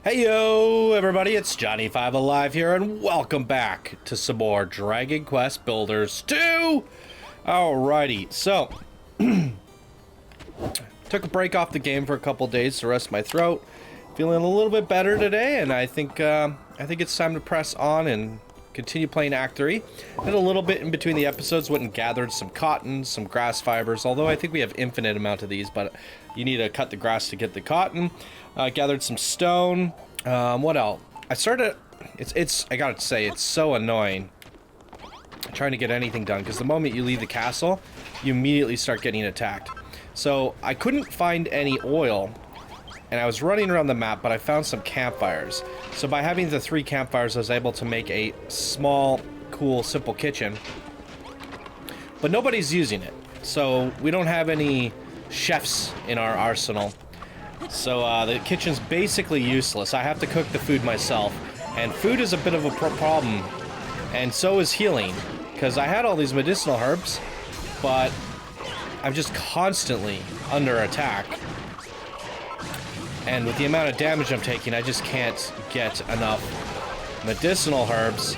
Hey yo, everybody, it's Johnny5 Alive here, and welcome back to some more Dragon Quest Builders 2! Alrighty, so, took a break off the game for a couple days to rest my throat. Feeling a little bit better today, and I think it's time to press on and continue playing Act 3. Did a little bit in between the episodes, went and gathered some cotton, some grass fibers, although I think we have infinite amount of these, but you need to cut the grass to get the cotton. Gathered some stone. What else? I gotta say, it's so annoying trying to get anything done, because the moment you leave the castle, you immediately start getting attacked. So, I couldn't find any oil, and I was running around the map, but I found some campfires. So by having the 3 campfires, I was able to make a small, cool, simple kitchen. But nobody's using it. So we don't have any chefs in our arsenal. So the kitchen's basically useless. I have to cook the food myself. And food is a bit of a problem. And so is healing. Because I had all these medicinal herbs, but I'm just constantly under attack. And with the amount of damage I'm taking, I just can't get enough medicinal herbs.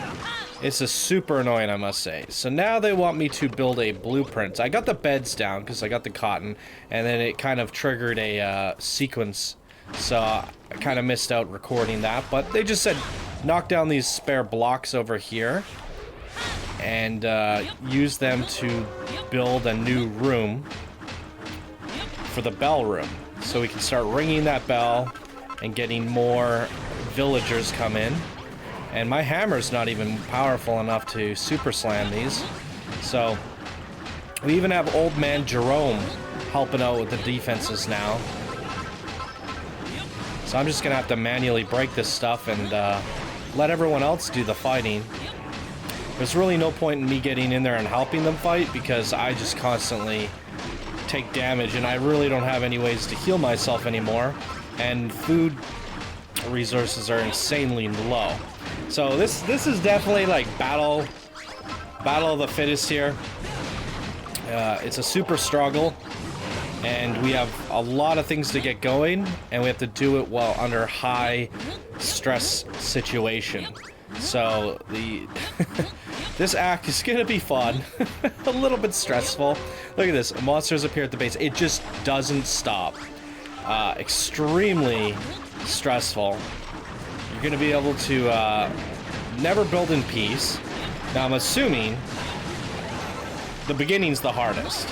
It's a super annoying, I must say. So now they want me to build a blueprint. I got the beds down because I got the cotton, and then it kind of triggered a sequence. So I kind of missed out recording that, but they just said knock down these spare blocks over here and use them to build a new room for the bell room. So we can start ringing that bell and getting more villagers come in. And my hammer's not even powerful enough to super slam these. So we even have old man Jerome helping out with the defenses now. So I'm just gonna have to manually break this stuff and let everyone else do the fighting. There's really no point in me getting in there and helping them fight, because I just constantly take damage, and I really don't have any ways to heal myself anymore, and food resources are insanely low. So this is definitely like battle of the fittest here. It's a super struggle, and we have a lot of things to get going, and we have to do it while under high stress situation. So the this act is gonna be fun. A little bit stressful. Look at this, monsters appear at the base. It just doesn't stop. Extremely stressful. You're gonna be able to never build in peace. Now I'm assuming the beginning's the hardest,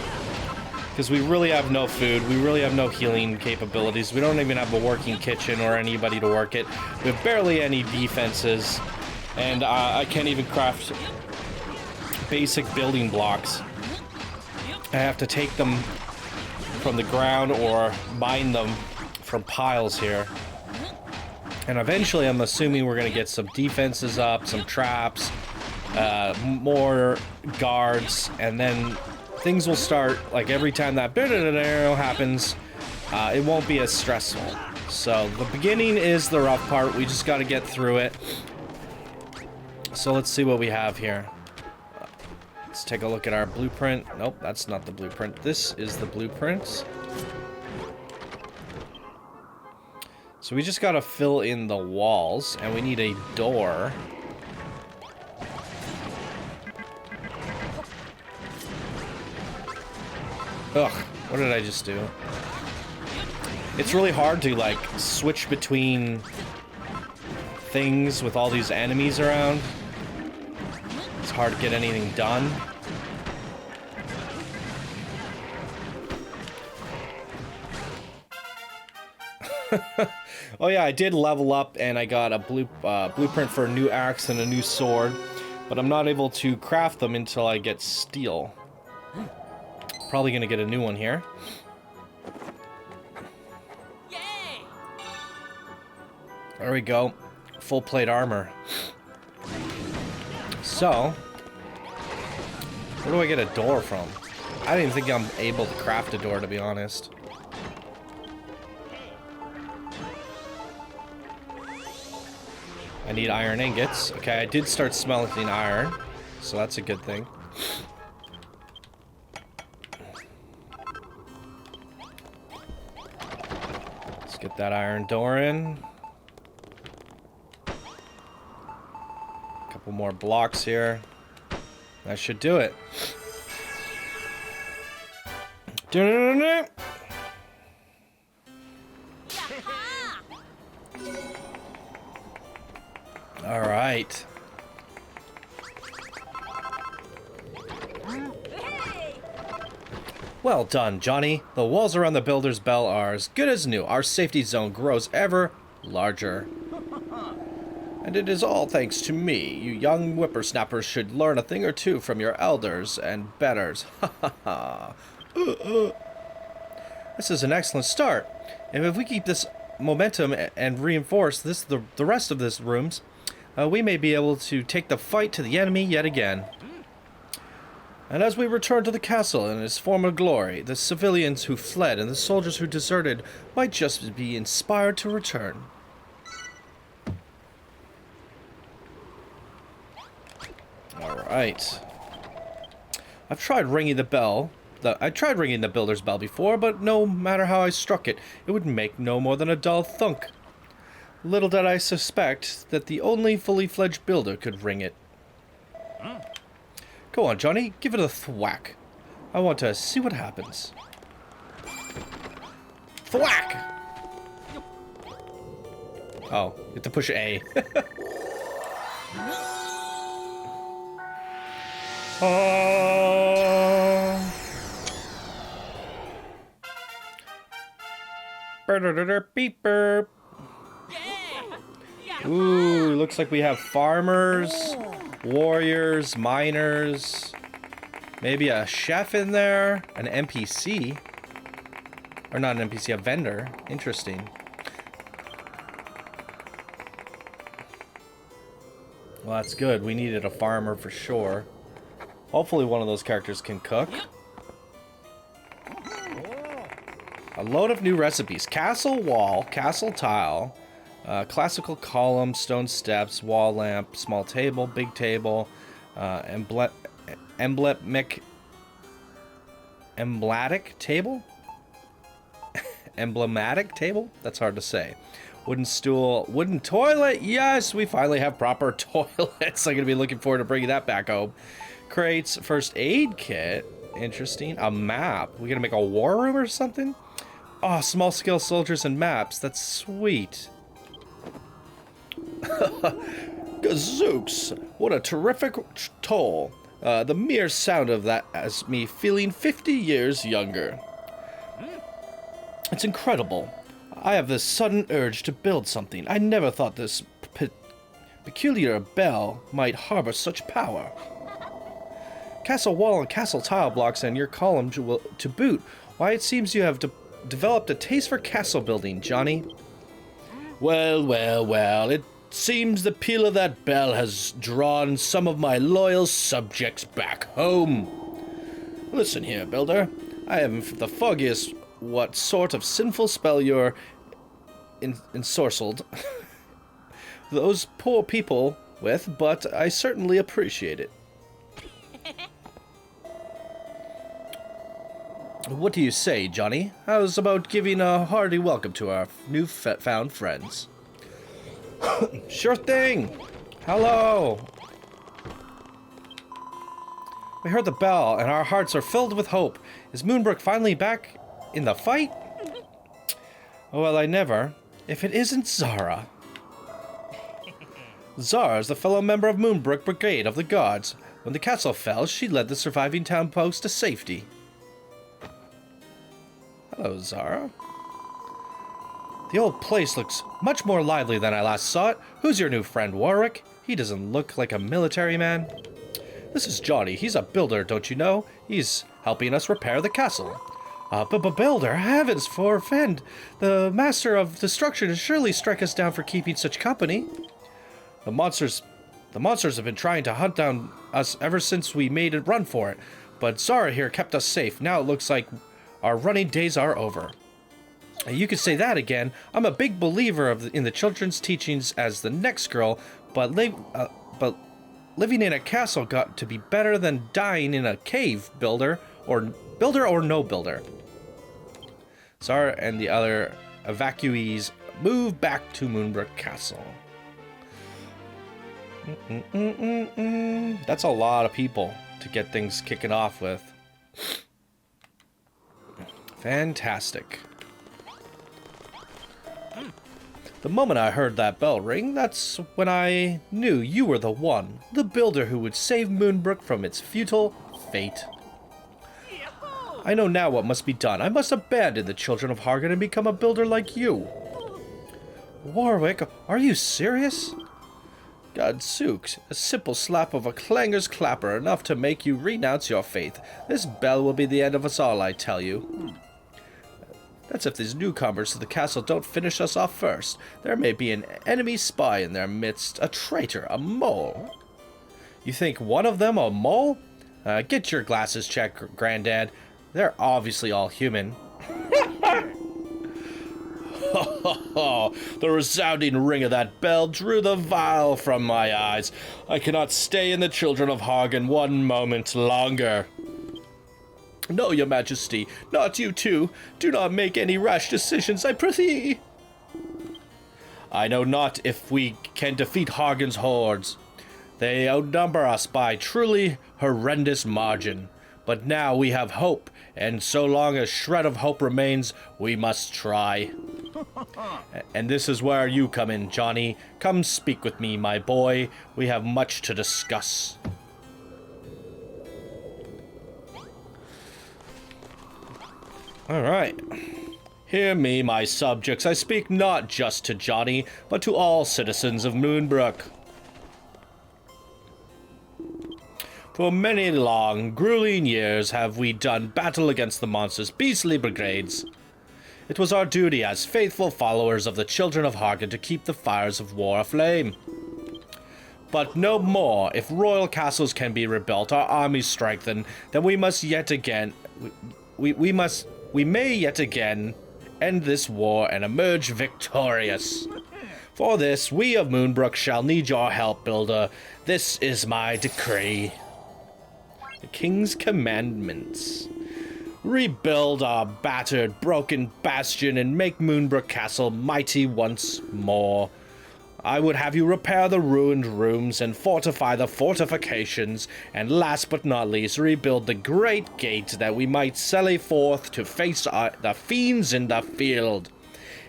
because we really have no food, we really have no healing capabilities, we don't even have a working kitchen or anybody to work it, we have barely any defenses, and I can't even craft basic building blocks. I have to take them from the ground or mine them from piles here. And eventually I'm assuming we're gonna get some defenses up, some traps, more guards, and then things will start, like every time that happens, it won't be as stressful. So the beginning is the rough part, we just gotta get through it. So let's see what we have here. Let's take a look at our blueprint. Nope, that's not the blueprint. This is the blueprint. So we just gotta fill in the walls, and we need a door. Ugh, what did I just do? It's really hard to, like, switch between things with all these enemies around. It's hard to get anything done. Oh yeah, I did level up, and I got a blueprint for a new axe and a new sword, but I'm not able to craft them until I get steel. Probably gonna get a new one here. Yay! There we go. Full plate armor. So, where do I get a door from? I don't even think I'm able to craft a door, to be honest. I need iron ingots. Okay, I did start smelting iron, so that's a good thing. Let's get that iron door in. Couple more blocks here. That should do it. All right. Well done, Johnny. The walls around the Builder's Bell are as good as new. Our safety zone grows ever larger. And it is all thanks to me. You young whippersnappers should learn a thing or two from your elders and betters. Ha ha ha. This is an excellent start. And if we keep this momentum and reinforce this, the rest of this rooms, we may be able to take the fight to the enemy yet again. And as we return to the castle in its former glory, the civilians who fled and the soldiers who deserted might just be inspired to return. Alright. I've tried ringing the bell. I tried ringing the Builder's Bell before, but no matter how I struck it, it would make no more than a dull thunk. Little did I suspect that the only fully fledged builder could ring it. Go on, Johnny, give it a thwack. I want to see what happens. Thwack! Oh, you have to push A. Beep burp. Ooh, looks like we have farmers, warriors, miners, maybe a chef in there, an NPC. Or not an NPC, a vendor. Interesting. Well, that's good. We needed a farmer for sure. Hopefully one of those characters can cook. A load of new recipes. Castle wall, castle tile, classical column, stone steps, wall lamp, small table, big table, emblematic table? Emblematic table? That's hard to say. Wooden stool, wooden toilet. Yes, we finally have proper toilets. I'm going to be looking forward to bringing that back home. Crates, first aid kit. Interesting. A map. We going to make a war room or something? Oh, small scale soldiers and maps. That's sweet. Gazooks. What a terrific toll. The mere sound of that has me feeling 50 years younger. It's incredible. I have this sudden urge to build something. I never thought this peculiar bell might harbor such power. Castle wall and castle tile blocks and your column to boot. Why, it seems you have developed a taste for castle building, Johnny. Well, well, well. It seems the peal of that bell has drawn some of my loyal subjects back home. Listen here, builder. I haven't the foggiest what sort of sinful spell you're ensorcelled those poor people with, but I certainly appreciate it. What do you say, Johnny? How's about giving a hearty welcome to our newfound friends? Sure thing! Hello! We heard the bell, and our hearts are filled with hope. Is Moonbrooke finally back in the fight? Well, I never. If it isn't Zara. Zara is the fellow member of Moonbrooke Brigade of the Guards. When the castle fell, she led the surviving town post to safety. Hello, Zara. The old place looks much more lively than I last saw it. Who's your new friend, Warwick? He doesn't look like a military man. This is Johnny. He's a builder, don't you know? He's helping us repair the castle. Builder, heavens forfend! The master of destruction has surely struck us down for keeping such company. The monsters have been trying to hunt down us ever since we made a run for it, but Zara here kept us safe. Now it looks like our running days are over. You could say that again. I'm a big believer in the children's teachings as the next girl, but living in a castle got to be better than dying in a cave, builder or no builder. Zara and the other evacuees move back to Moonbrooke Castle. That's a lot of people to get things kicking off with. Fantastic. The moment I heard that bell ring, that's when I knew you were the one, the builder who would save Moonbrooke from its futile fate. I know now what must be done. I must abandon the children of Hargan and become a builder like you. Warwick, are you serious? Godsooks, a simple slap of a clangor's clapper enough to make you renounce your faith. This bell will be the end of us all, I tell you. That's if these newcomers to the castle don't finish us off first. There may be an enemy spy in their midst, a traitor, a mole. You think one of them a mole? Get your glasses checked, Granddad. They're obviously all human. The resounding ring of that bell drew the vial from my eyes. I cannot stay in the children of Hargan one moment longer. No, your majesty, not you too. Do not make any rash decisions, I prithee. I know not if we can defeat Hargan's hordes. They outnumber us by truly horrendous margin. But now we have hope, and so long as shred of hope remains, we must try. And this is where you come in, Johnny. Come speak with me, my boy. We have much to discuss. All right. Hear me, my subjects. I speak not just to Johnny, but to all citizens of Moonbrooke. For many long, grueling years have we done battle against the monster's beastly brigades. It was our duty as faithful followers of the children of Hargan to keep the fires of war aflame. But no more. If royal castles can be rebuilt, our armies strengthened, then we must yet again... We may yet again end this war and emerge victorious. For this, we of Moonbrooke shall need your help, builder. This is my decree. The King's Commandments. Rebuild our battered, broken bastion and make Moonbrooke Castle mighty once more. I would have you repair the ruined rooms and fortify the fortifications, and last but not least, rebuild the great gate that we might sally forth to face the fiends in the field.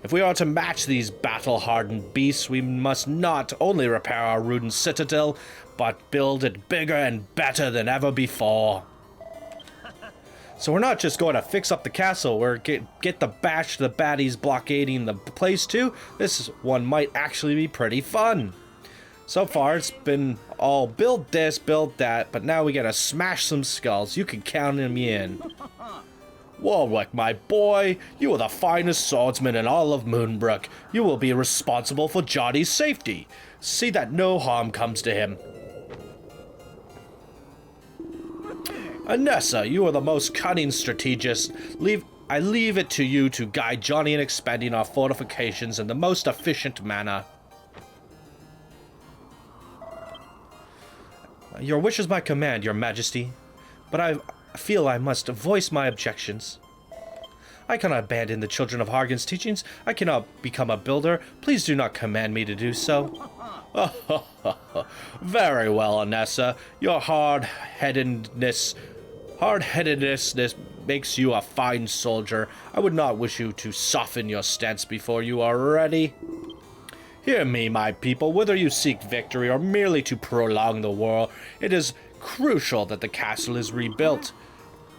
If we are to match these battle-hardened beasts, we must not only repair our ruined citadel, but build it bigger and better than ever before. So we're not just going to fix up the castle, we're get the bash the baddies blockading the place too. This one might actually be pretty fun. So far it's been all build this, build that, but now we gotta smash some skulls. You can count me in. Warwick, my boy, you are the finest swordsman in all of Moonbrooke. You will be responsible for Johnny's safety. See that no harm comes to him. Anessa, you are the most cunning strategist. I leave it to you to guide Johnny in expanding our fortifications in the most efficient manner. Your wish is my command, your majesty, but I feel I must voice my objections. I cannot abandon the children of Hargan's teachings. I cannot become a builder. Please do not command me to do so. Very well, Anessa. Your hard-headedness makes you a fine soldier. I would not wish you to soften your stance before you are ready. Hear me, my people. Whether you seek victory or merely to prolong the war, it is crucial that the castle is rebuilt.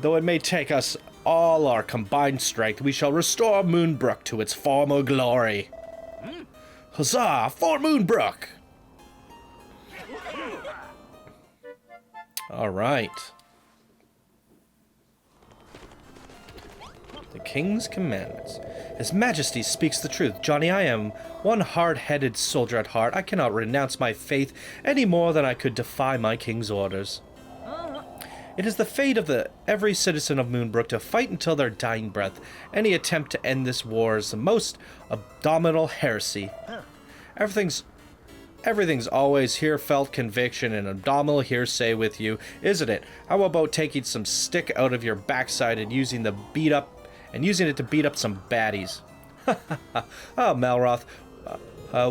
Though it may take us all our combined strength, we shall restore Moonbrooke to its former glory. Huzzah for Moonbrooke! All right. The King's Commandments. His Majesty speaks the truth. Johnny, I am one hard-headed soldier at heart. I cannot renounce my faith any more than I could defy my king's orders. It is the fate of every citizen of Moonbrooke to fight until their dying breath. Any attempt to end this war is the most abominable heresy. Everything's always here-felt conviction and abdominal hearsay with you, isn't it? How about taking some stick out of your backside and using it to beat up some baddies? Oh, Malroth,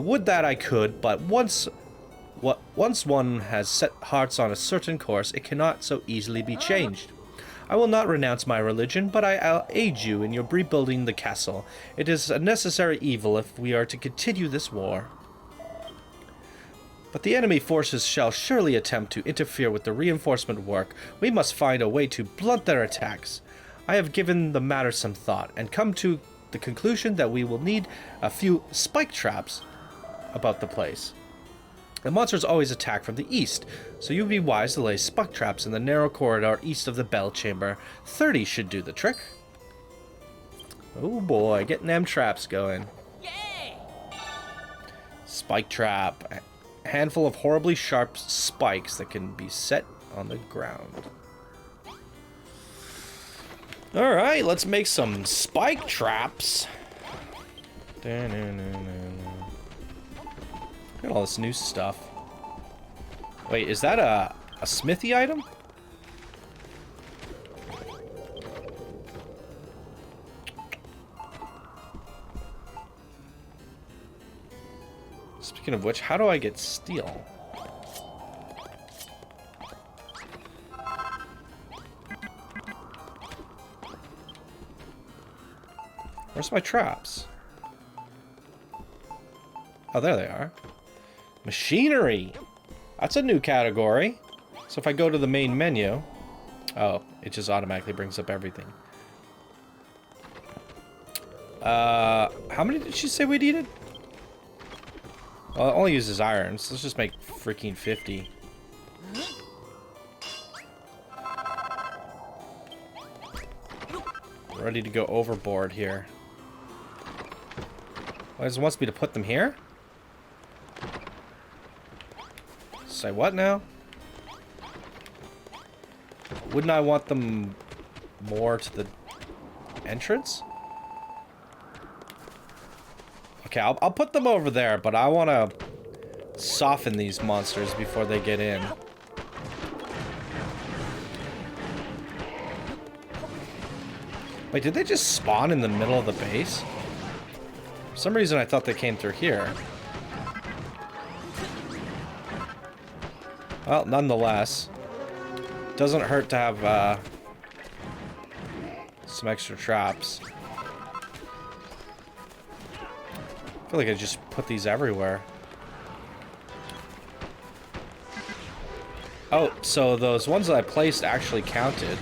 would that I could, but once Once one has set hearts on a certain course, it cannot so easily be changed. I will not renounce my religion, but I'll aid you in your rebuilding the castle. It is a necessary evil if we are to continue this war. But the enemy forces shall surely attempt to interfere with the reinforcement work. We must find a way to blunt their attacks. I have given the matter some thought, and come to the conclusion that we will need a few spike traps about the place. The monsters always attack from the east, so you would be wise to lay spike traps in the narrow corridor east of the bell chamber. 30 should do the trick. Oh boy, getting them traps going. Yay! Spike trap. A handful of horribly sharp spikes that can be set on the ground. Alright, let's make some spike traps. Look at all this new stuff. Wait, is that a smithy item? Speaking of which, how do I get steel? Where's my traps? Oh, there they are. Machinery! That's a new category. So if I go to the main menu... Oh, it just automatically brings up everything. How many did she say we needed? Well, it only uses iron, so let's just make freaking 50. Ready to go overboard here. Well, it wants me to put them here? Say what now? Wouldn't I want them more to the entrance? Okay, I'll put them over there, but I want to soften these monsters before they get in. Wait, did they just spawn in the middle of the base? For some reason I thought they came through here. Well, nonetheless, doesn't hurt to have some extra traps. I feel like I just put these everywhere. Oh, so those ones that I placed actually counted.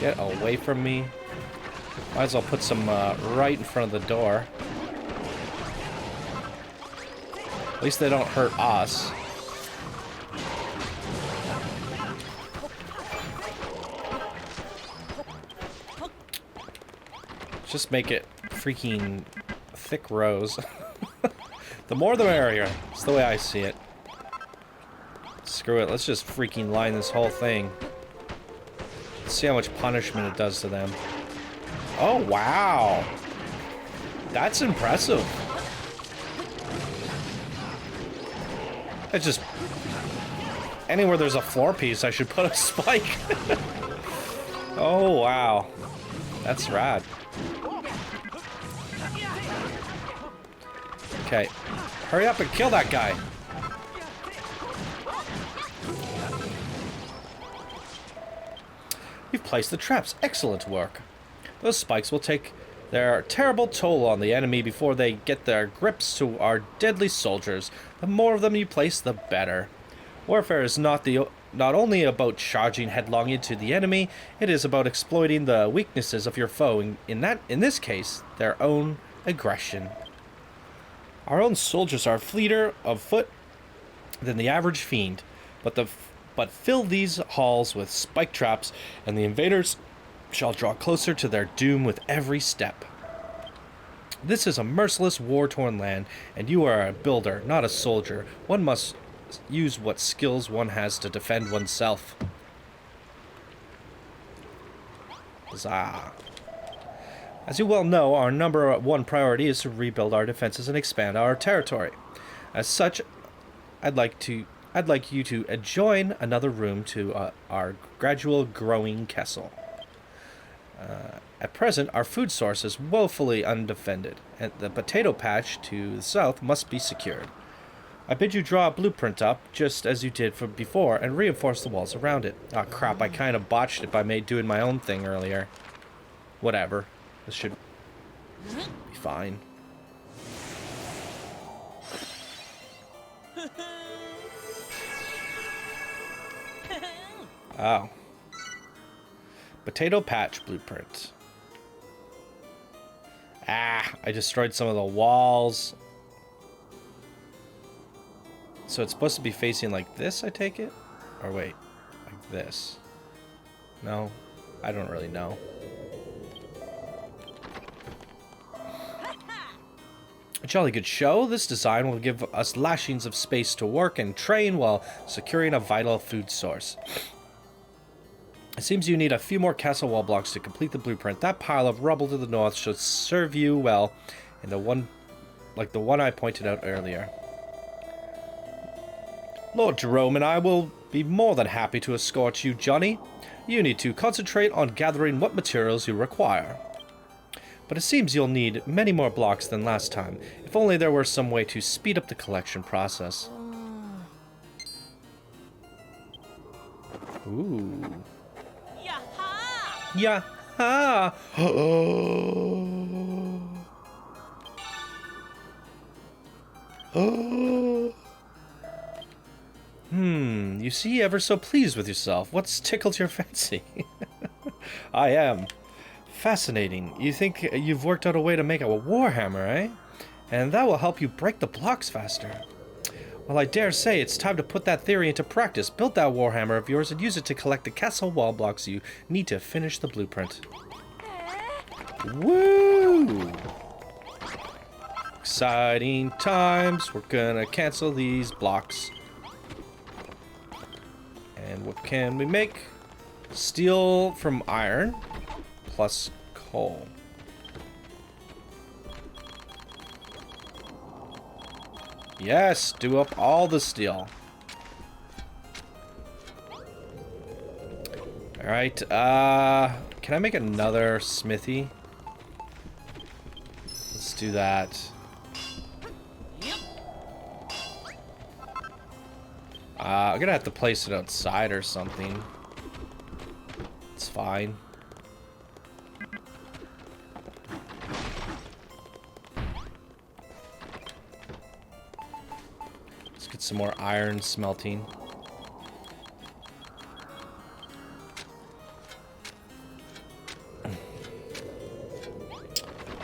Get away from me. Might as well put some right in front of the door. At least they don't hurt us. Just make it freaking thick rows. The more the merrier. That's the way I see it. Screw it. Let's just freaking line this whole thing. Let's see how much punishment it does to them. Oh, wow. That's impressive. It's just... Anywhere there's a floor piece, I should put a spike. Oh, wow. That's rad. Okay. Hurry up and kill that guy. We've placed the traps. Excellent work. Those spikes will take their terrible toll on the enemy before they get their grips to our deadly soldiers. The more of them you place, the better. Warfare is not only about charging headlong into the enemy, it is about exploiting the weaknesses of your foe, in this case, their own aggression. Our own soldiers are fleeter of foot than the average fiend, but fill these halls with spike traps, and the invaders shall draw closer to their doom with every step. This is a merciless, war-torn land, and you are a builder, not a soldier. One must use what skills one has to defend oneself. Huzzah. As you well know, our number one priority is to rebuild our defenses and expand our territory. As such, I'd like you to join another room to our gradual growing castle. At present, our food source is woefully undefended, and the potato patch to the south must be secured. I bid you draw a blueprint up, just as you did from before, and reinforce the walls around it. Ah, crap, I kind of botched it by doing my own thing earlier. Whatever. This should be fine. Oh. Potato patch blueprint. Ah, I destroyed some of the walls. So it's supposed to be facing like this, I take it? Or wait, like this. No, I don't really know. A jolly good show. This design will give us lashings of space to work and train while securing a vital food source. It seems you need a few more castle wall blocks to complete the blueprint. That pile of rubble to the north should serve you well, and the one I pointed out earlier. Lord Jerome and I will be more than happy to escort you, Johnny. You need to concentrate on gathering what materials you require. But it seems you'll need many more blocks than last time. If only there were some way to speed up the collection process. Ooh. Yaha! Oh. You seem ever so pleased with yourself. What's tickled your fancy? I am. Fascinating. You think you've worked out a way to make a warhammer, eh? And that will help you break the blocks faster. Well, I dare say it's time to put that theory into practice. Build that warhammer of yours and use it to collect the castle wall blocks you need to finish the blueprint. Woo! Exciting times. We're gonna cancel these blocks. And what can we make? Steel from iron plus coal. Yes, do up all the steel. Alright, can I make another smithy? Let's do that. I'm gonna have to place it outside or something. It's fine. Let's get some more iron smelting.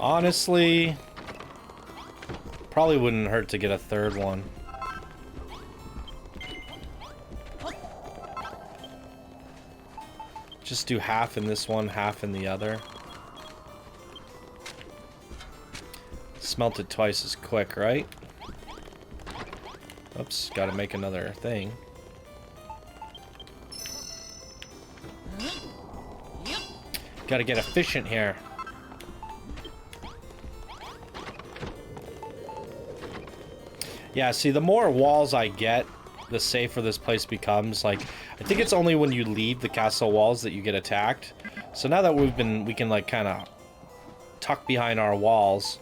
Honestly, probably wouldn't hurt to get a third one. Just do half in this one, half in the other. Smelt it twice as quick, right? Oops, gotta make another thing. Gotta get efficient here. Yeah, see, the more walls I get, the safer this place becomes. Like, I think it's only when you leave the castle walls that you get attacked. So now that we can like kind of tuck behind our walls.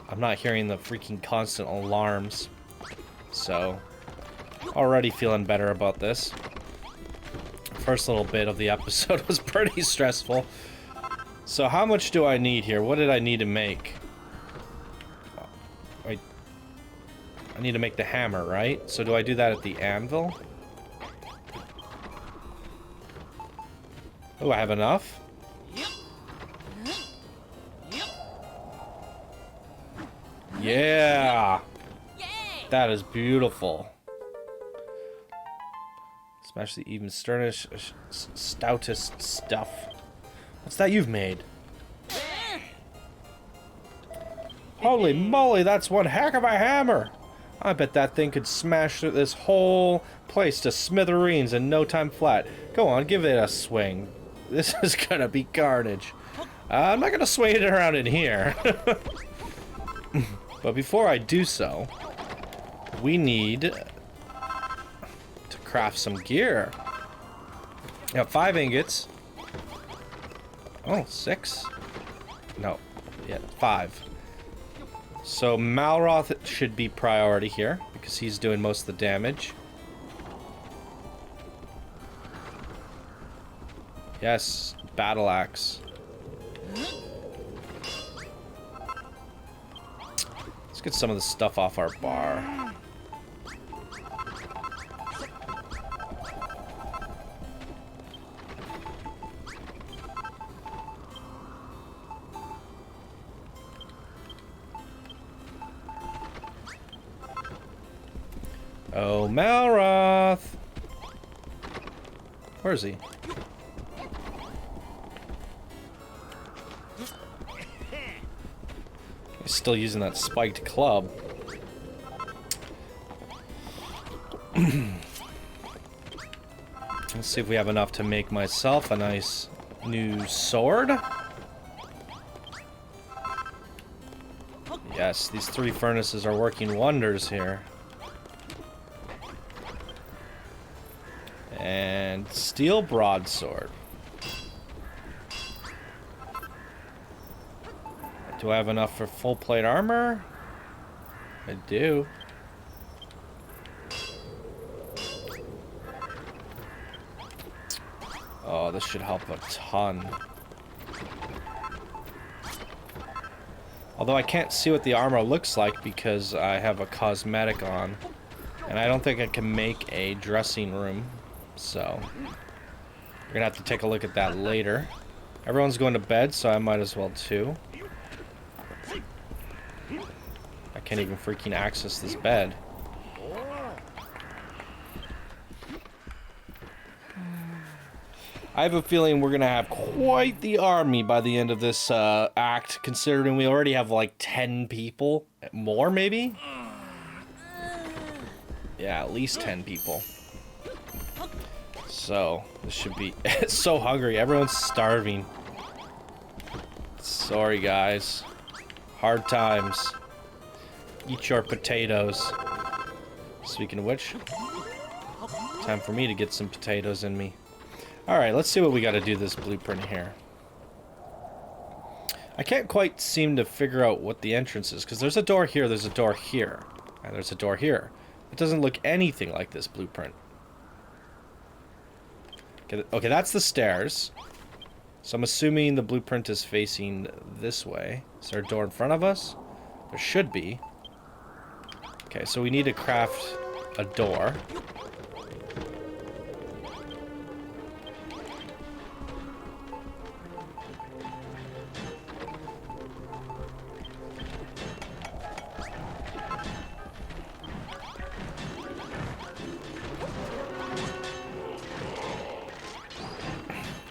I'm not hearing the freaking constant alarms. So, already feeling better about this. First little bit of the episode was pretty stressful. So how much do I need here? What did I need to make? I need to make the hammer, right? So do I do that at the anvil? Oh, I have enough? Yeah! That is beautiful. Smash the even sternish, stoutest stuff. What's that you've made? Holy moly, that's one heck of a hammer! I bet that thing could smash through this whole place to smithereens in no time flat. Go on, give it a swing. This is gonna be carnage. I'm not gonna swing it around in here. But before I do so, we need to craft some gear. Got 5 ingots. Oh, 6? No. Yeah, 5. So Malroth should be priority here because he's doing most of the damage. Yes, battle axe. Let's get some of the stuff off our bar. Oh, Malroth! Where is he? He's still using that spiked club. Let's see if we have enough to make myself a nice new sword. Yes, these 3 furnaces are working wonders here. And steel broadsword. Do I have enough for full plate armor? I do. Oh, this should help a ton. Although I can't see what the armor looks like because I have a cosmetic on. And I don't think I can make a dressing room. So, we're gonna have to take a look at that later. Everyone's going to bed, so I might as well too. I can't even freaking access this bed. I have a feeling we're gonna have quite the army by the end of this act, considering we already have like 10 people. More, maybe? Yeah, at least 10 people. So, this should be... so hungry. Everyone's starving. Sorry, guys. Hard times. Eat your potatoes. Speaking of which, time for me to get some potatoes in me. Alright, let's see what we gotta do this blueprint here. I can't quite seem to figure out what the entrance is, because there's a door here, there's a door here, and there's a door here. It doesn't look anything like this blueprint. Okay, that's the stairs. So I'm assuming the blueprint is facing this way. Is there a door in front of us? There should be. Okay, so we need to craft a door.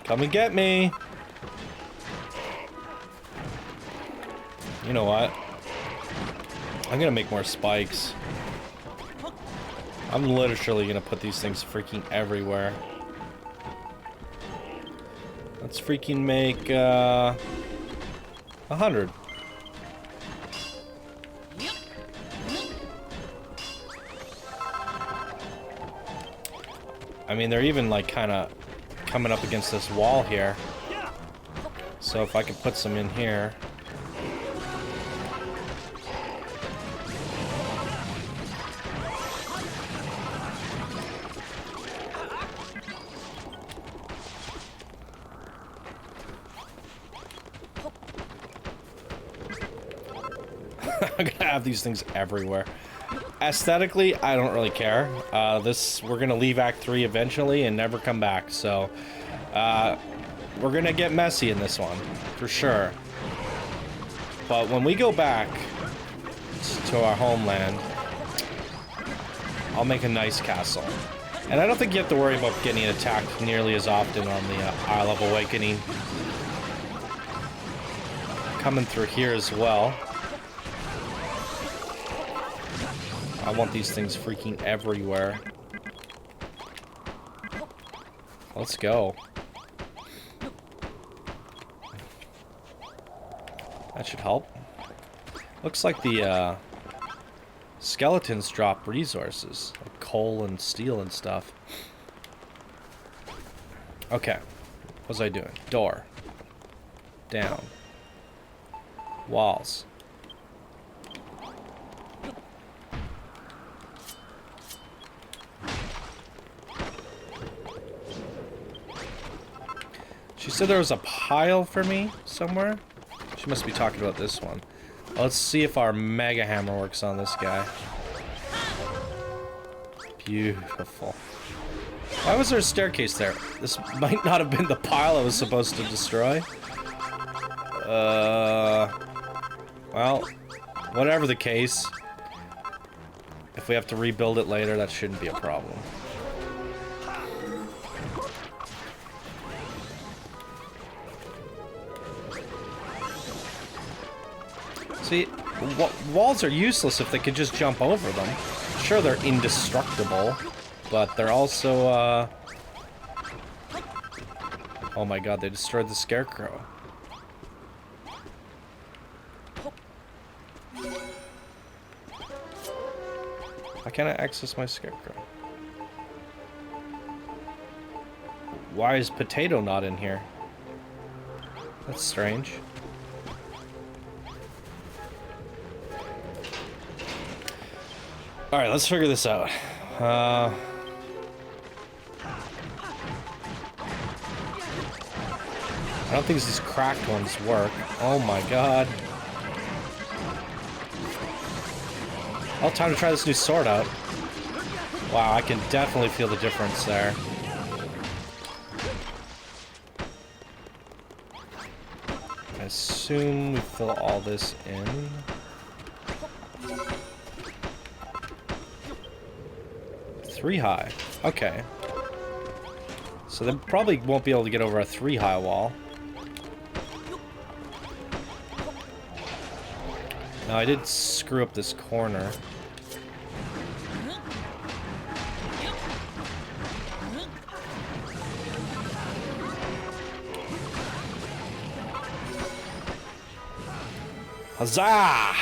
Come and get me. You know what? I'm gonna make more spikes. I'm literally gonna put these things freaking everywhere. Let's freaking make 100. I mean, they're even like kind of coming up against this wall here. So if I could put some in here. I'm gonna have these things everywhere. Aesthetically, I don't really care. We're gonna leave Act 3 eventually and never come back, so we're gonna get messy in this one, for sure. But when we go back to our homeland, I'll make a nice castle. And I don't think you have to worry about getting attacked nearly as often on the Isle of Awakening. Coming through here as well. I want these things freaking everywhere. Let's go. That should help. Looks like the skeletons drop resources, like coal and steel and stuff. Okay. What was I doing? Door. Down. Walls. So there was a pile for me somewhere? She must be talking about this one. Let's see if our mega hammer works on this guy. Beautiful. Why was there a staircase there? This might not have been the pile I was supposed to destroy. Well, whatever the case, if we have to rebuild it later, that shouldn't be a problem. See, walls are useless if they could just jump over them. Sure, they're indestructible, but they're also, oh my god, they destroyed the scarecrow. Why can't I access my scarecrow? Why is Potato not in here? That's strange. Alright, let's figure this out. I don't think these cracked ones work. Oh my god. Oh, time to try this new sword out. Wow, I can definitely feel the difference there. I assume we fill all this in. Three high. Okay. So they probably won't be able to get over a 3 high wall. No, I did screw up this corner. Huzzah!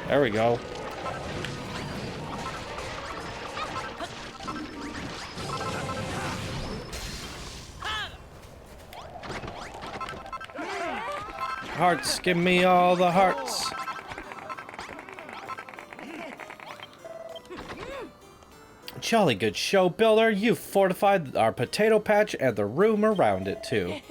There we go. Hearts, give me all the hearts. Jolly good show, Builder. You've fortified our potato patch and the room around it, too.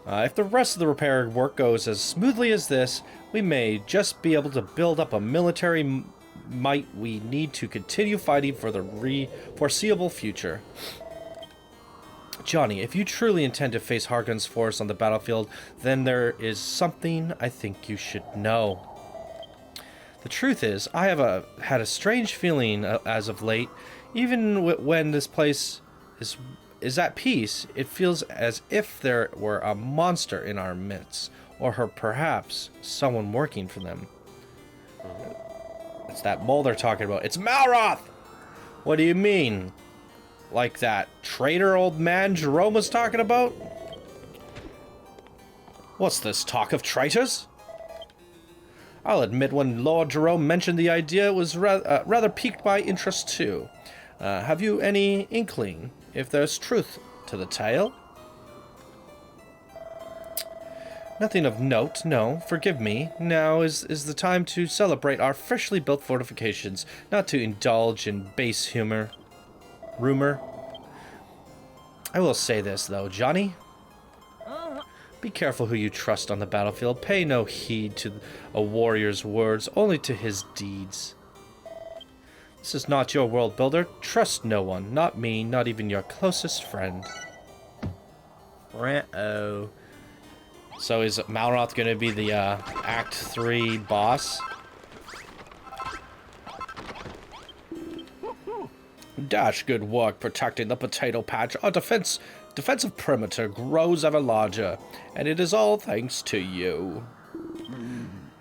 If the rest of the repair work goes as smoothly as this, we may just be able to build up a military might we need to continue fighting for the foreseeable future. Johnny, if you truly intend to face Hargon's force on the battlefield, then there is something I think you should know. The truth is, I have had a strange feeling as of late. Even when this place is at peace, it feels as if there were a monster in our midst, or perhaps someone working for them. It's that mole they're talking about. It's Malroth! What do you mean? Like that traitor old man Jerome was talking about? What's this talk of traitors? I'll admit when Lord Jerome mentioned the idea, it was rather piqued my interest too. Have you any inkling if there's truth to the tale? Nothing of note, no. Forgive me. Now is the time to celebrate our freshly built fortifications, not to indulge in base rumor. I will say this, though, Johnny. Be careful who you trust on the battlefield. Pay no heed to a warrior's words, only to his deeds. This is not your world, Builder. Trust no one. Not me, not even your closest friend. Uh-oh. So is Malroth going to be the Act 3 boss? Dash good work protecting the potato patch. Our defensive perimeter grows ever larger, and it is all thanks to you.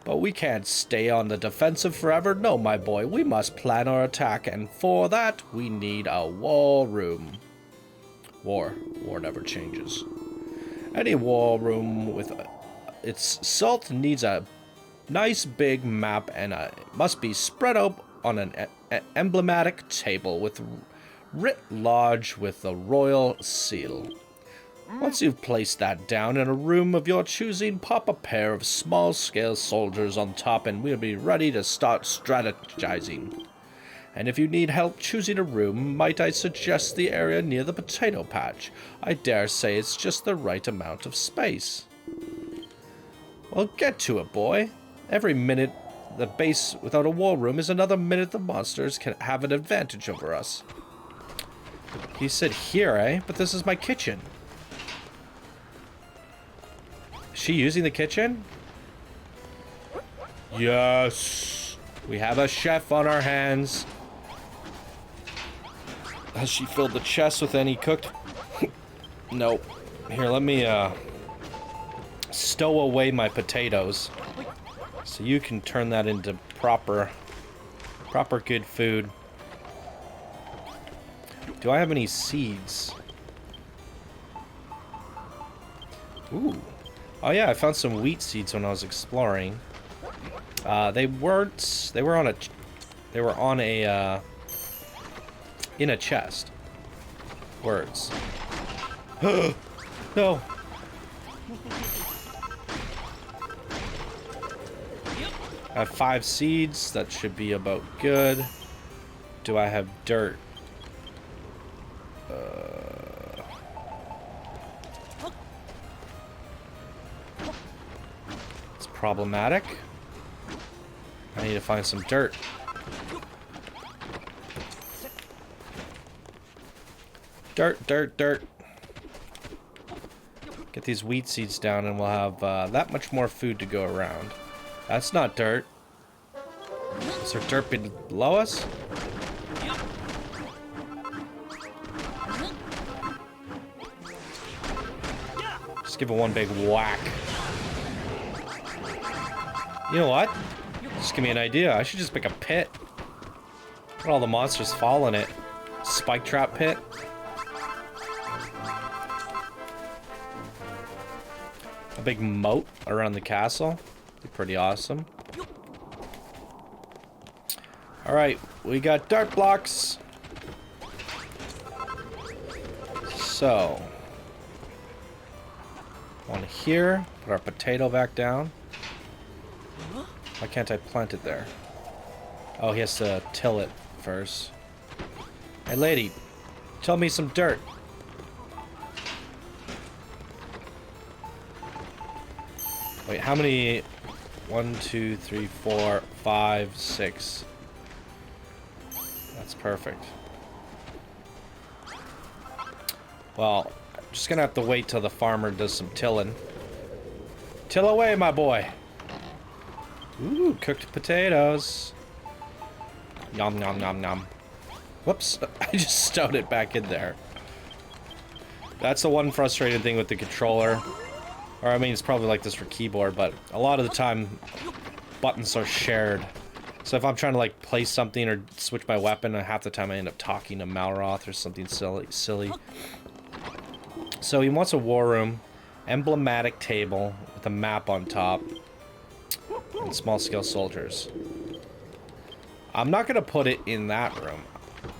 But we can't stay on the defensive forever. No, my boy, we must plan our attack, and for that, we need a war room. War never changes. Any war room with its salt needs a nice big map, and it must be spread out on an emblematic table with writ large with the royal seal. Once you've placed that down in a room of your choosing, pop a pair of small-scale soldiers on top and we'll be ready to start strategizing. And if you need help choosing a room, might I suggest the area near the potato patch? I dare say it's just the right amount of space. Well, get to it, boy. Every minute the base without a war room is another minute the monsters can have an advantage over us. He said here, eh? But this is my kitchen. Is she using the kitchen? Yes. We have a chef on our hands. Has she filled the chest with any cooked? Nope. Here, let me stow away my potatoes so you can turn that into proper good food. Do I have any seeds? Ooh. Oh yeah, I found some wheat seeds when I was exploring. They were on a in a chest. Words. No. I have 5 seeds. That should be about good. Do I have dirt? It's problematic. I need to find some dirt. Dirt. Get these wheat seeds down and we'll have that much more food to go around. That's not dirt. Is there dirt below us? Just give it one big whack. You know what? Just give me an idea. I should just make a pit. Let all the monsters fall in it. Spike trap pit. A big moat around the castle. Be pretty awesome. Alright, we got dirt blocks. So, one here. Put our potato back down. Why can't I plant it there? Oh, he has to till it first. Hey, lady, tell me some dirt. Wait, how many? 1, 2, 3, 4, 5, 6. That's perfect. Well, I'm just gonna have to wait till the farmer does some tilling. Till away, my boy. Ooh, cooked potatoes. Nom nom nom nom. Whoops, I just stowed it back in there. That's the one frustrating thing with the controller. Or, I mean, it's probably like this for keyboard, but a lot of the time, buttons are shared. So if I'm trying to, like, place something or switch my weapon, half the time I end up talking to Malroth or something silly. So he wants a war room, emblematic table with a map on top, and small-scale soldiers. I'm not going to put it in that room,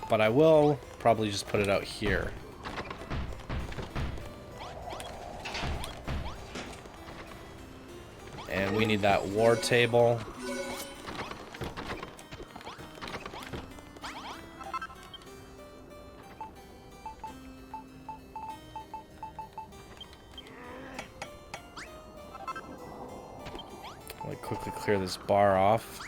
but I will probably just put it out here. And we need that war table. Let me quickly clear this bar off.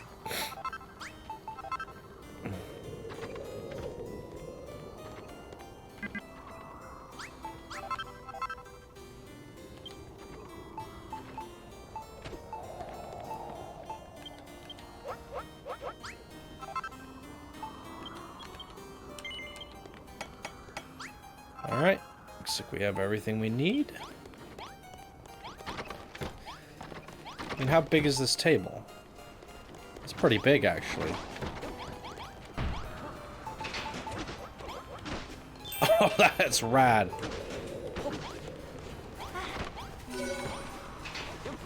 Alright, looks like we have everything we need. I mean, how big is this table? It's pretty big, actually. Oh, that's rad.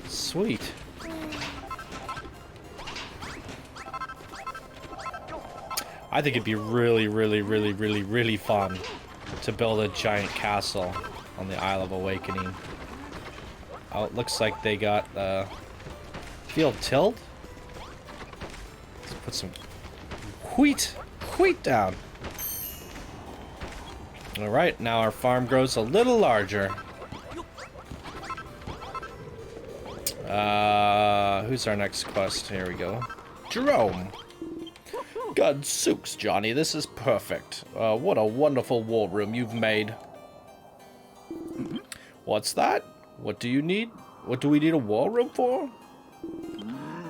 Sweet. I think it'd be really, really, really, really, really fun to build a giant castle on the Isle of Awakening. Oh, it looks like they got field tilled. Let's put some wheat down. All right, now our farm grows a little larger. Who's our next quest? Here we go. Jerome. Godsooks, Johnny, this is perfect. What a wonderful war room you've made. What's that? What do you need? What do we need a war room for?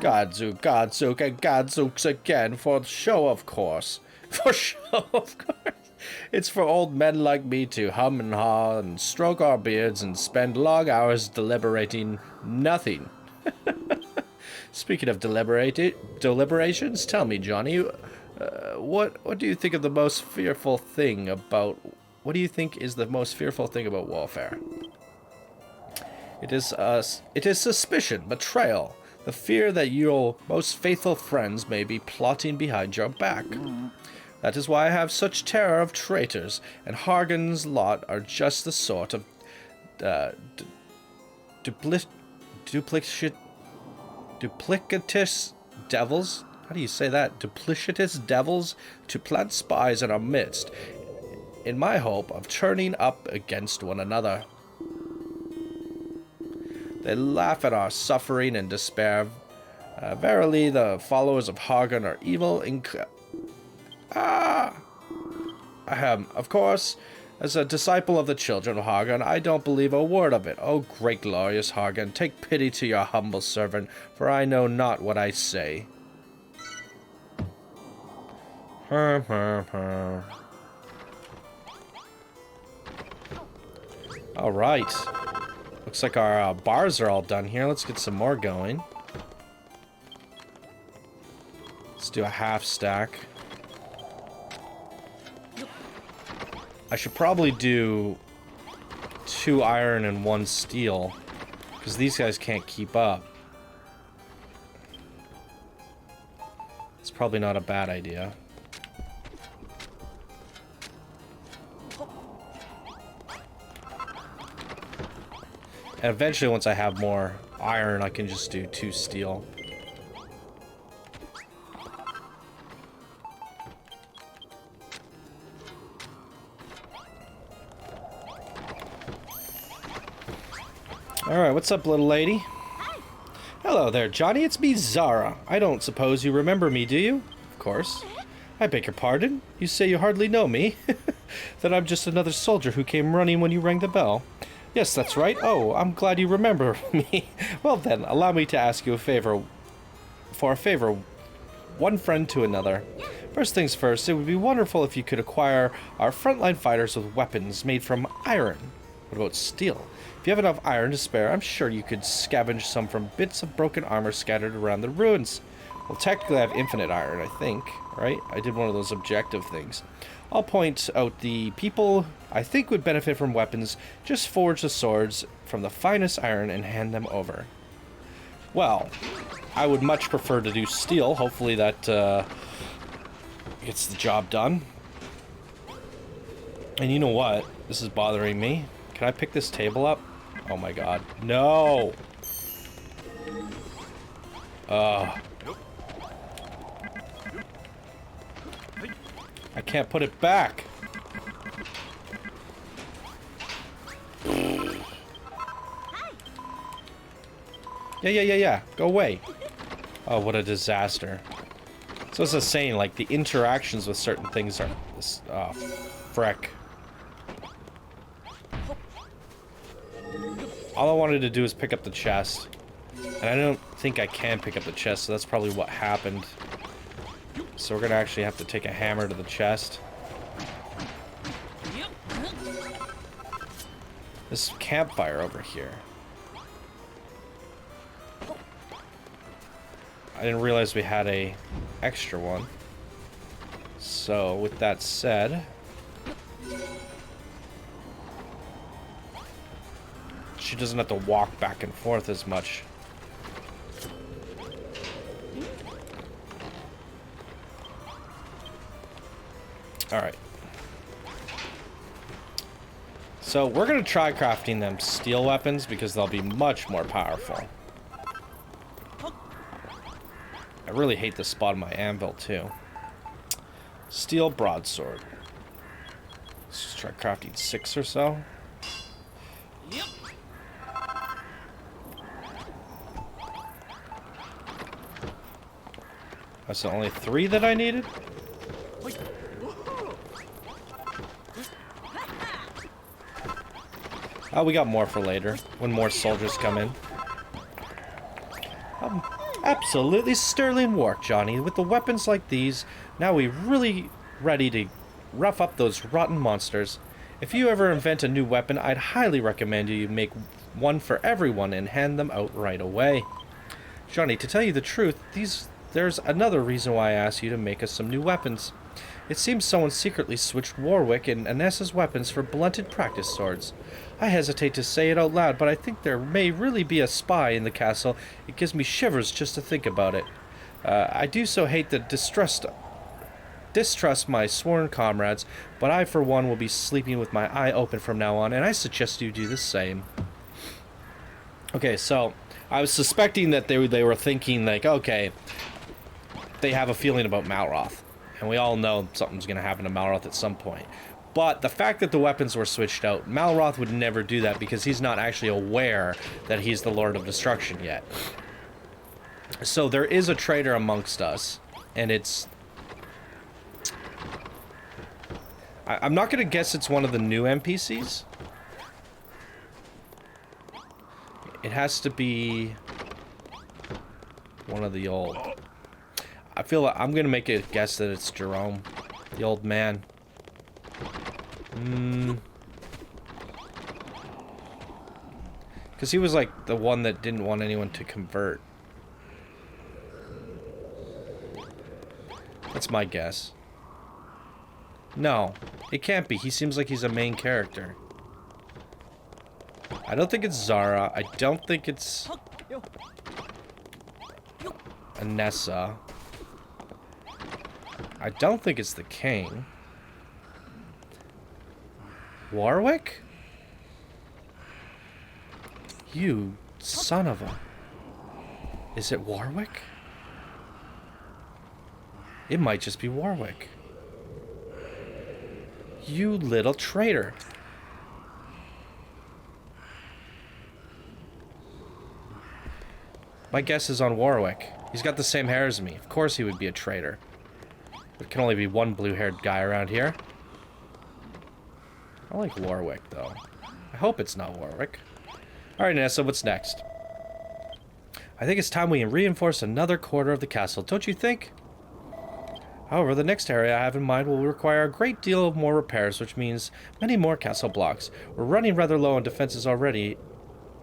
Godzook, and Godzooks again. For show, of course. For show, of course. It's for old men like me to hum and haw and stroke our beards and spend long hours deliberating nothing. Speaking of deliberations, tell me, Johnny, what do you think of the most fearful thing about... What do you think is the most fearful thing about warfare? It is suspicion, betrayal, the fear that your most faithful friends may be plotting behind your back. That is why I have such terror of traitors, and Hargan's lot are just the sort of duplicitous devils. How do you say that? Duplicitous devils to plant spies in our midst, in my hope of turning up against one another. They laugh at our suffering and despair. Verily, the followers of Hargan are evil of course, as a disciple of the children of Hargan, I don't believe a word of it. Oh, great glorious Hargan, take pity to your humble servant, for I know not what I say. All right. Looks like our bars are all done here. Let's get some more going. Let's do a half stack. I should probably do 2 iron and 1 steel, because these guys can't keep up. It's probably not a bad idea. And eventually, once I have more iron, I can just do 2 steel. Alright, what's up, little lady? Hello there, Johnny. It's me, Zara. I don't suppose you remember me, do you? Of course. I beg your pardon? You say you hardly know me? That I'm just another soldier who came running when you rang the bell. Yes, that's right. Oh, I'm glad you remember me. Well then, allow me to ask you a favor. One friend to another. First things first, it would be wonderful if you could acquire our frontline fighters with weapons made from iron. What about steel? If you have enough iron to spare, I'm sure you could scavenge some from bits of broken armor scattered around the ruins. Well, technically I have infinite iron, I think, right? I did one of those objective things. I'll point out the people I think would benefit from weapons. Just forge the swords from the finest iron and hand them over. Well, I would much prefer to do steel. Hopefully that gets the job done. And you know what? This is bothering me. Can I pick this table up? Oh my god. No! I can't put it back. Yeah. Go away. Oh, what a disaster. So it's just saying, like, the interactions with certain things are... Oh, frick. All I wanted to do is pick up the chest. And I don't think I can pick up the chest, so that's probably what happened. So we're gonna actually have to take a hammer to the chest. This campfire over here. I didn't realize we had a extra one. So with that said, she doesn't have to walk back and forth as much. Alright. So we're going to try crafting them steel weapons because they'll be much more powerful. I really hate the spot on my anvil too. Steel broadsword. Let's just try crafting 6 or so. Yep. That's the only 3 that I needed? Oh, we got more for later, when more soldiers come in. Absolutely sterling work, Johnny. With the weapons like these, now we're really ready to rough up those rotten monsters. If you ever invent a new weapon, I'd highly recommend you make one for everyone and hand them out right away. Johnny, to tell you the truth, there's another reason why I asked you to make us some new weapons. It seems someone secretly switched Warwick and Anessa's weapons for blunted practice swords. I hesitate to say it out loud, but I think there may really be a spy in the castle. It gives me shivers just to think about it. I do so hate to distrust my sworn comrades, but I for one will be sleeping with my eye open from now on, and I suggest you do the same. Okay, so I was suspecting that they were thinking like, okay, they have a feeling about Malroth. And we all know something's going to happen to Malroth at some point. But the fact that the weapons were switched out, Malroth would never do that because he's not actually aware that he's the Lord of Destruction yet. So there is a traitor amongst us, and it's... I'm not going to guess it's one of the new NPCs. It has to be one of the old... I feel like I'm gonna make a guess that it's Jerome, the old man. Because he was like the one that didn't want anyone to convert. That's my guess. No, it can't be. He seems like he's a main character. I don't think it's Zara. I don't think it's Anessa. I don't think it's the king. Warwick? You son of a... Is it Warwick? It might just be Warwick. You little traitor. My guess is on Warwick. He's got the same hair as me. Of course he would be a traitor. There can only be one blue-haired guy around here. I like Warwick, though. I hope it's not Warwick. Alright, Nessa, what's next? I think it's time we reinforce another quarter of the castle, don't you think? However, the next area I have in mind will require a great deal of more repairs, which means many more castle blocks. We're running rather low on defenses already.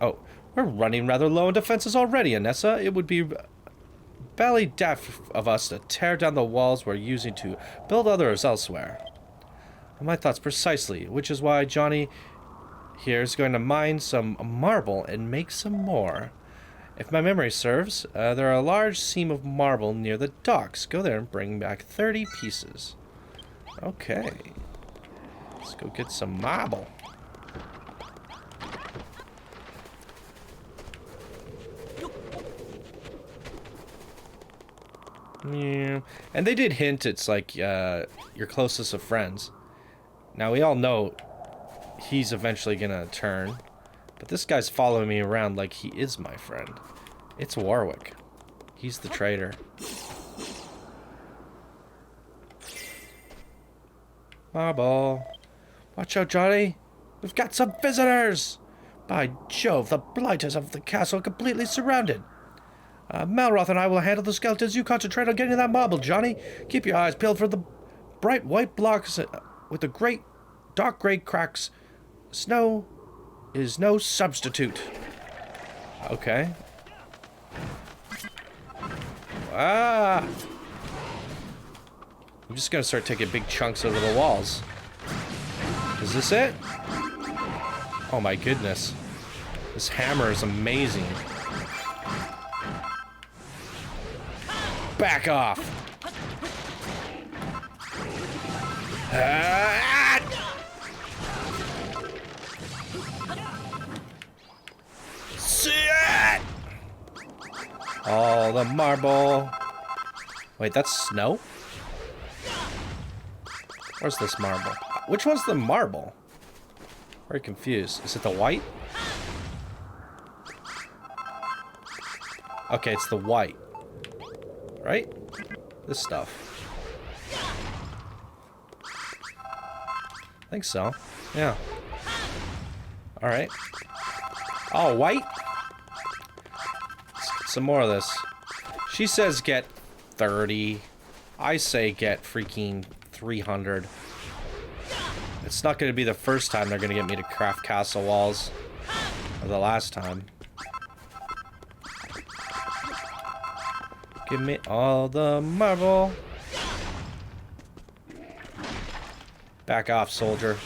Oh, we're running rather low on defenses already, Anessa. It would be belly deaf of us to tear down the walls we're using to build others elsewhere. My thoughts precisely, which is why Johnny here is going to mine some marble and make some more. If my memory serves, there are a large seam of marble near the docks. Go there and bring back 30 pieces. Okay. Let's go get some marble. Yeah. And they did hint it's like your closest of friends. Now we all know he's eventually gonna turn, but this guy's following me around like he is my friend. It's Warwick. He's the traitor. Marble. Watch out, Johnny. We've got some visitors. By Jove, the blighters of the castle are completely surrounded. Malroth and I will handle the skeletons. You concentrate on getting that marble, Johnny. Keep your eyes peeled for the bright white blocks with the great dark gray cracks. Snow is no substitute. Okay. Ah! I'm just gonna start taking big chunks over the walls. Is this it? Oh my goodness. This hammer is amazing. Back off! All the marble. Wait, that's snow? Where's this marble? Which one's the marble? Very confused. Is it the white? Okay, it's the white. Right? This stuff. I think so. Yeah. Alright. Oh, white? Let's get some more of this. She says get 30. I say get freaking 300. It's not going to be the first time they're going to get me to craft castle walls. Or the last time. Give me all the marble. Back off, soldier.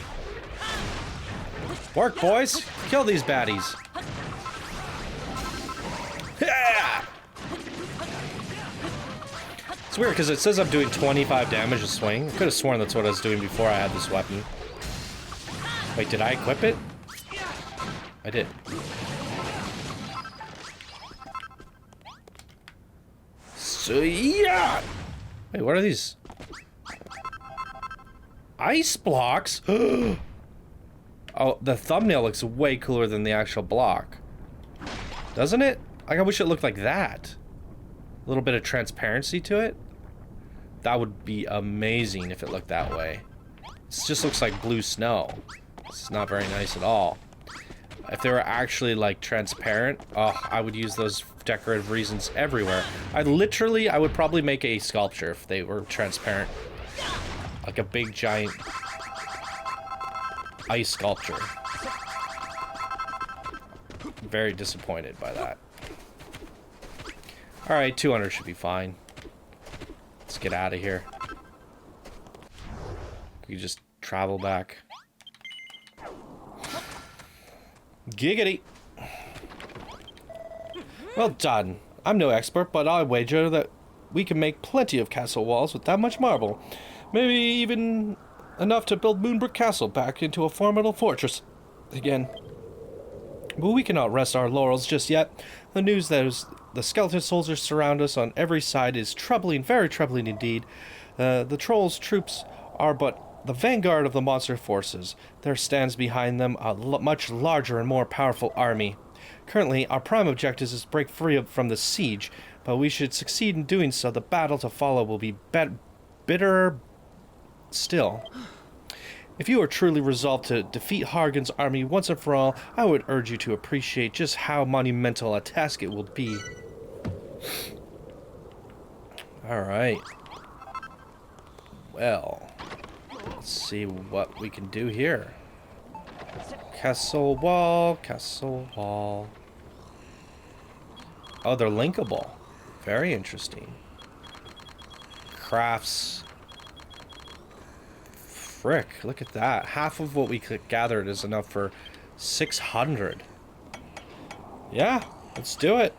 Work, boys! Kill these baddies. Yeah! It's weird because it says I'm doing 25 damage a swing. I could have sworn that's what I was doing before I had this weapon. Wait, did I equip it? I did. So yeah! Wait, what are these? Ice blocks? Oh, the thumbnail looks way cooler than the actual block. Doesn't it? Like, I wish it looked like that. A little bit of transparency to it. That would be amazing if it looked that way. This just looks like blue snow. It's not very nice at all. If they were actually, like, transparent, oh, I would use those decorative reasons everywhere. I would probably make a sculpture if they were transparent. Like a big, giant ice sculpture. Very disappointed by that. Alright, 200 should be fine. Let's get out of here. We just travel back. Giggity! Well done. I'm no expert, but I wager that we can make plenty of castle walls with that much marble. Maybe even enough to build Moonbrooke Castle back into a formidable fortress again. But we cannot rest our laurels just yet. The news that the skeleton soldiers surround us on every side is troubling, very troubling indeed. The trolls' troops are but the vanguard of the monster forces. There stands behind them a much larger and more powerful army. Currently, our prime objective is to break free from the siege, but we should succeed in doing so. The battle to follow will be bitterer still. If you are truly resolved to defeat Hargan's army once and for all, I would urge you to appreciate just how monumental a task it will be. Alright. Well, let's see what we can do here. Castle wall, castle wall. Oh, they're linkable. Very interesting. Crafts. Frick, look at that. Half of what we gathered is enough for 600. Yeah, let's do it.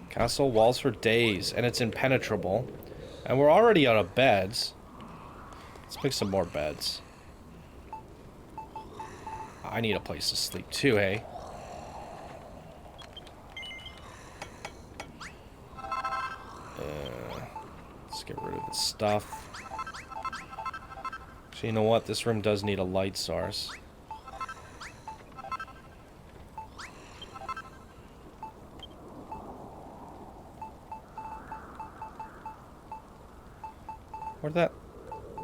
Castle walls for days, and it's impenetrable. And we're already out of beds. Let's make some more beds. I need a place to sleep too, hey? Let's get rid of this stuff. So you know what? This room does need a light source. Where'd that?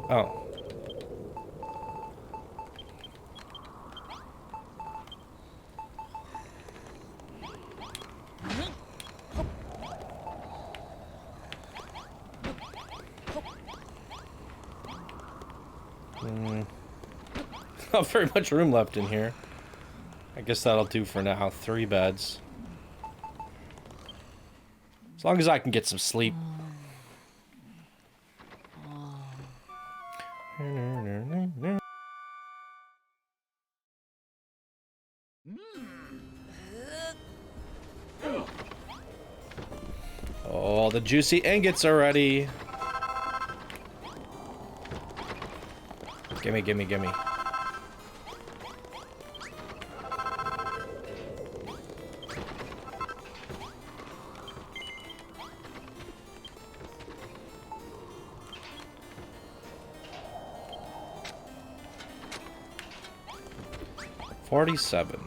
Oh. Not very much room left in here. I guess that'll do for now. 3 beds. As long as I can get some sleep. Oh, the juicy ingots are ready. Gimme, gimme, gimme. 47.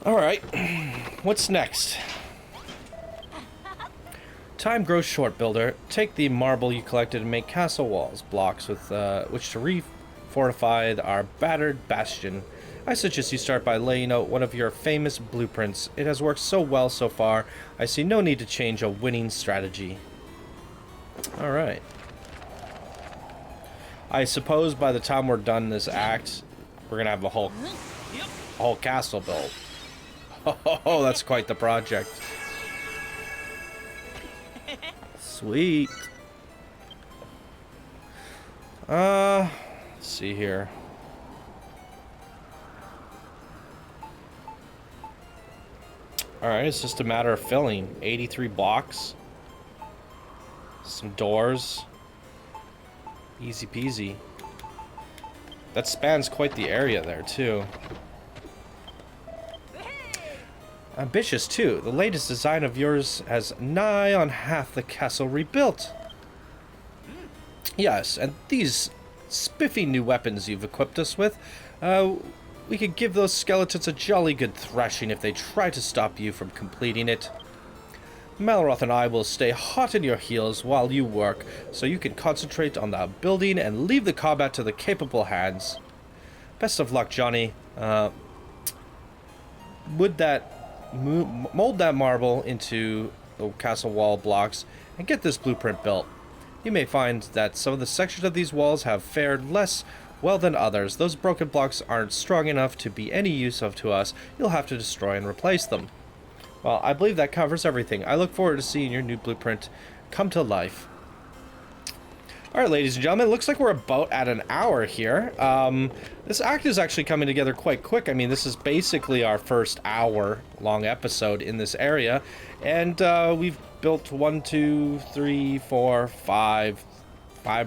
All right, what's next? Time grows short, builder. Take the marble you collected and make castle walls, blocks with which to refortify our battered bastion. I suggest you start by laying out one of your famous blueprints. It has worked so well so far, I see no need to change a winning strategy. All right. I suppose by the time we're done this act, we're gonna have a whole castle built. Oh, that's quite the project. Sweet. Let's see here. Alright, it's just a matter of filling. 83 blocks. Some doors. Easy peasy. That spans quite the area there, too. Ambitious, too. The latest design of yours has nigh on half the castle rebuilt. Yes, and these spiffy new weapons you've equipped us with, we could give those skeletons a jolly good thrashing if they try to stop you from completing it. Malroth and I will stay hot in your heels while you work, so you can concentrate on the building and leave the combat to the capable hands. Best of luck, Johnny. Mold that marble into the castle wall blocks and get this blueprint built. You may find that some of the sections of these walls have fared less well than others. Those broken blocks aren't strong enough to be any use to us. You'll have to destroy and replace them. Well, I believe that covers everything. I look forward to seeing your new blueprint come to life. Alright, ladies and gentlemen, it looks like we're about at an hour here. This act is actually coming together quite quick. I mean, this is basically our first hour-long episode in this area. And we've built 5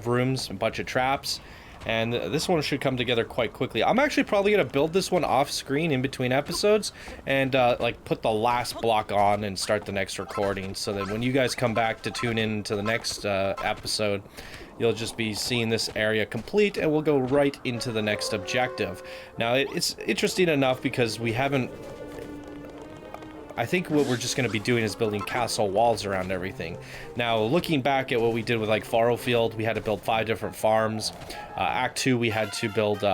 rooms, a bunch of traps. And this one should come together quite quickly. I'm actually probably going to build this one off screen in between episodes and like put the last block on and start the next recording so that when you guys come back to tune in to the next episode, you'll just be seeing this area complete and we'll go right into the next objective. Now, it's interesting enough because we haven't... I think what we're just going to be doing is building castle walls around everything. Now, looking back at what we did with, like, Farrowfield, we had to build 5 different farms. Act 2, we had to build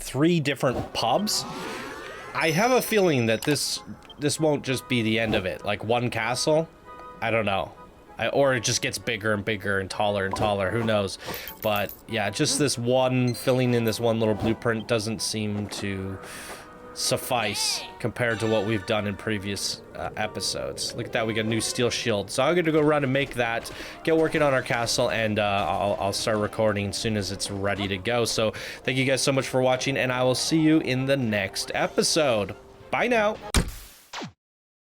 3 different pubs. I have a feeling that this won't just be the end of it. Like, one castle? I don't know. Or it just gets bigger and bigger and taller, who knows. But, yeah, just this one, filling in this one little blueprint doesn't seem to suffice compared to what we've done in previous episodes. Look at that, we got a new steel shield. So I'm gonna go around and make that, get working on our castle, and I'll start recording as soon as it's ready to go. So thank you guys so much for watching, and I will see you in the next episode. Bye now.